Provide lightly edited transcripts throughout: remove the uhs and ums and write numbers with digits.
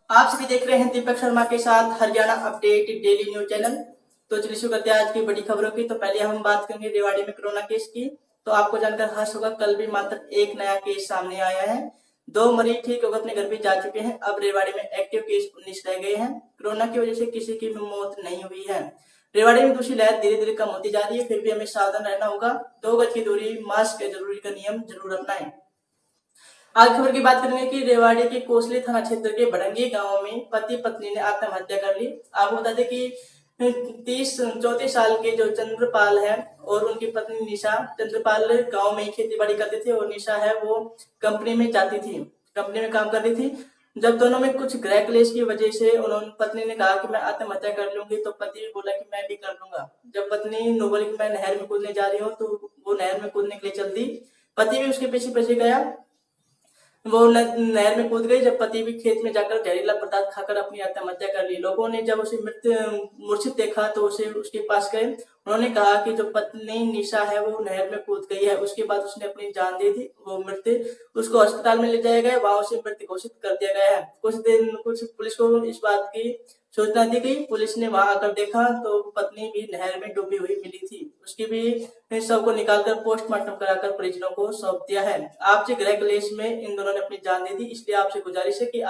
आप सभी देख रहे हैं दीपक शर्मा के साथ Haryana update daily news channel. तो चलिए शुरू करते हैं आज की बड़ी खबरों की। तो पहले हम बात करेंगे रेवाड़ी में कोरोना केस की। तो आपको जानकर हर्ष होगा, कल भी मात्र एक नया केस सामने आया है। 2 मरीज ठीक होकर अपने घर भी जा चुके हैं। अब रेवाड़ी में एक्टिव केस 19 रह गए हैं। कोरोना की वजह से किसी की भी मौत नहीं हुई है। रेवाड़ी में दूसरी लहर धीरे धीरे कम होती जा रही है, फिर भी हमें सावधान रहना होगा। 2 गज की दूरी, मास्क जरूरी का नियम जरूर अपनाएं। आज खबर की बात करेंगे कि रेवाड़ी के कोसली थाना क्षेत्र के भड़ंगी गांव में पति पत्नी ने आत्महत्या कर ली। आपको बता दें कि 34 साल के जो चंद्रपाल है और उनकी पत्नी निशा, चंद्रपाल गांव में खेती बाड़ी करते थे और निशा है वो कंपनी में जाती थी, कंपनी में काम करती थी। जब दोनों में कुछ गृह क्लेश की वजह से उन्होंने, पत्नी ने कहा कि मैं आत्महत्या कर लूंगी, तो पति भी बोला कि मैं भी कर लूंगा। जब पत्नी बोली कि मैं नहर में कूदने जा रही हूँ, तो वो नहर में कूदने के लिए चल दी। पति भी उसके पीछे पीछे गया, वो नहर में कूद गई। जब पति भी खेत में जाकर जहरीला पदार्थ खाकर अपनी आत्महत्या कर ली। लोगों ने जब उसे मृत मूर्छित देखा तो उसे उसके पास गए। उन्होंने कहा कि जो पत्नी निशा है वो नहर में कूद गई है। उसके बाद उसने अपनी जान दे दी। वो मृत, उसको अस्पताल में ले जाया गया, वहां उसे मृत घोषित कर दिया गया है। कुछ पुलिस को इस बात की सूचना दी गई। पुलिस ने वहां आकर देखा तो पत्नी भी नहर में डूबी हुई मिली थी। उसकी भी शव को निकालकर पोस्टमार्टम कराकर परिजनों को सौंप दिया है। आपसे गृह क्लेश में इन दोनों ने अपनी जान दे दी, इसलिए आपसे गुजारिश है कि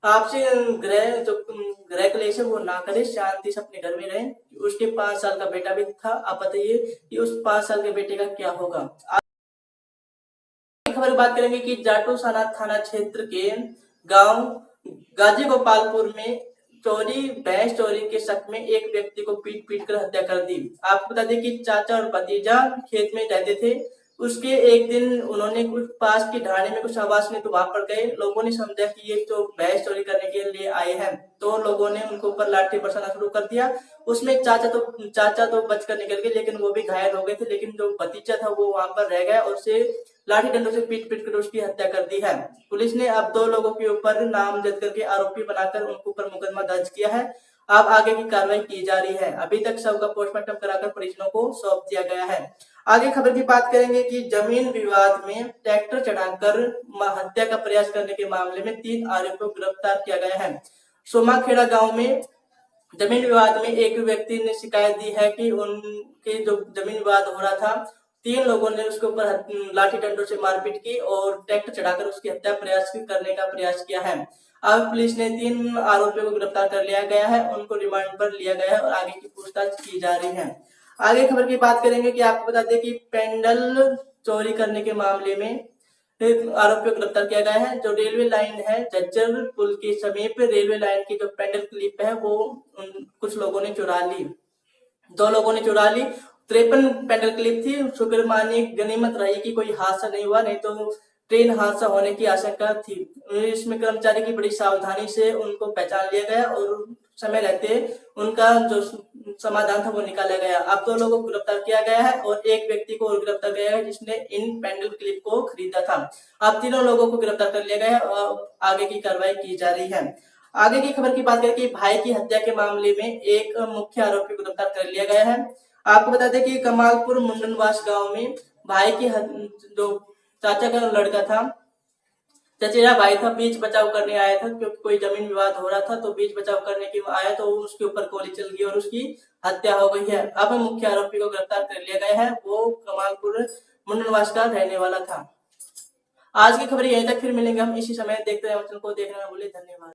आपसे गृह क्लेश है वो ना करें, शांति से अपने घर में रहें। उसके 5 साल का बेटा भी था। आप बताइए कि उस 5 साल के बेटे का क्या होगा। खबर बात करेंगे कि जाटूसाना थाना क्षेत्र के गांव गाजी गोपालपुर में भैंस चोरी के शक में एक व्यक्ति को पीट पीट कर हत्या कर दी। आपको बता दें कि चाचा और भतीजा खेत में रहते थे। उसके एक दिन उन्होंने कुछ पास की ढाणी में कुछ आवाज सुनी तो वहां पर गए। लोगों ने समझा कि ये तो भैंस चोरी करने के लिए आए हैं, तो लोगों ने उनके ऊपर लाठी बरसाना शुरू कर दिया। उसमें चाचा तो बचकर निकल गए, लेकिन वो भी घायल हो गए थे। लेकिन जो भतीजा था वो वहां पर रह गया और उसे लाठी डंडों से पीट पीट कर उसकी हत्या कर दी है। पुलिस ने अब 2 लोगों के ऊपर नामजद करके आरोपी बनाकर उनके ऊपर मुकदमा दर्ज किया है। अब आगे की कार्रवाई की जा रही है। अभी तक शव का पोस्टमार्टम कराकर परिजनों को सौंप दिया गया है। आगे खबर की बात करेंगे कि जमीन विवाद में ट्रैक्टर चढ़ाकर हत्या का प्रयास करने के मामले में 3 आरोपियों को गिरफ्तार किया गया है। सोमाखेड़ा गांव में जमीन विवाद में एक व्यक्ति ने शिकायत दी है कि उनके जो जमीन विवाद हो रहा था, 3 लोगों ने उसके ऊपर लाठी डंडों से मारपीट की और ट्रैक्टर चढ़ाकर उसकी हत्या करने का प्रयास किया है। अब पुलिस ने 3 आरोपियों को गिरफ्तार कर लिया गया है, उनको रिमांड पर लिया गया है और आगे की पूछताछ की जा रही है। आगे खबर की बात करेंगे कि आपको बता दें कि पेंडल चोरी करने के मामले में आरोपियों को गिरफ्तार किया गया है। जो रेलवे लाइन है, झज्जर पुल के समीप रेलवे लाइन की जो पेंडल क्लिप है वो कुछ लोगों ने चुरा ली। 2 लोगों ने चुरा ली। 53 पेंडल क्लिप थी। शुक्र मानिए गनीमत रही कि कोई हादसा नहीं हुआ, नहीं तो ट्रेन हादसा होने की आशंका थी। इसमें कर्मचारी की बड़ी सावधानी से उनको पहचान लिया गया और समय रहते उनका जो समाधान था वो निकाला गया। अब 2 लोगों को गिरफ्तार किया गया है और एक व्यक्ति को और गिरफ्तार किया है जिसने इन पेंडल क्लिप को खरीदा था। अब 3 लोगों को गिरफ्तार कर लिया गया है और आगे की कार्रवाई की जा रही है। आगे की खबर की बात करें कि भाई की हत्या के मामले में एक मुख्य आरोपी को गिरफ्तार कर लिया गया है। आपको बता दें कि कमालपुर मुंडनवास गांव में भाई की जो चाचा का लड़का था, चचेरा भाई था, बीच बचाव करने आया था क्योंकि कोई जमीन विवाद हो रहा था। तो बीच बचाव करने के आया तो उसके ऊपर गोली चल गई और उसकी हत्या हो गई है। अब मुख्य आरोपी को गिरफ्तार कर लिया गया है, वो कमालपुर मुंडनवास का रहने वाला था। आज की खबर यहीं तक, फिर मिलेंगे हम इसी समय। देखते रहे, को देखने में भूले। धन्यवाद।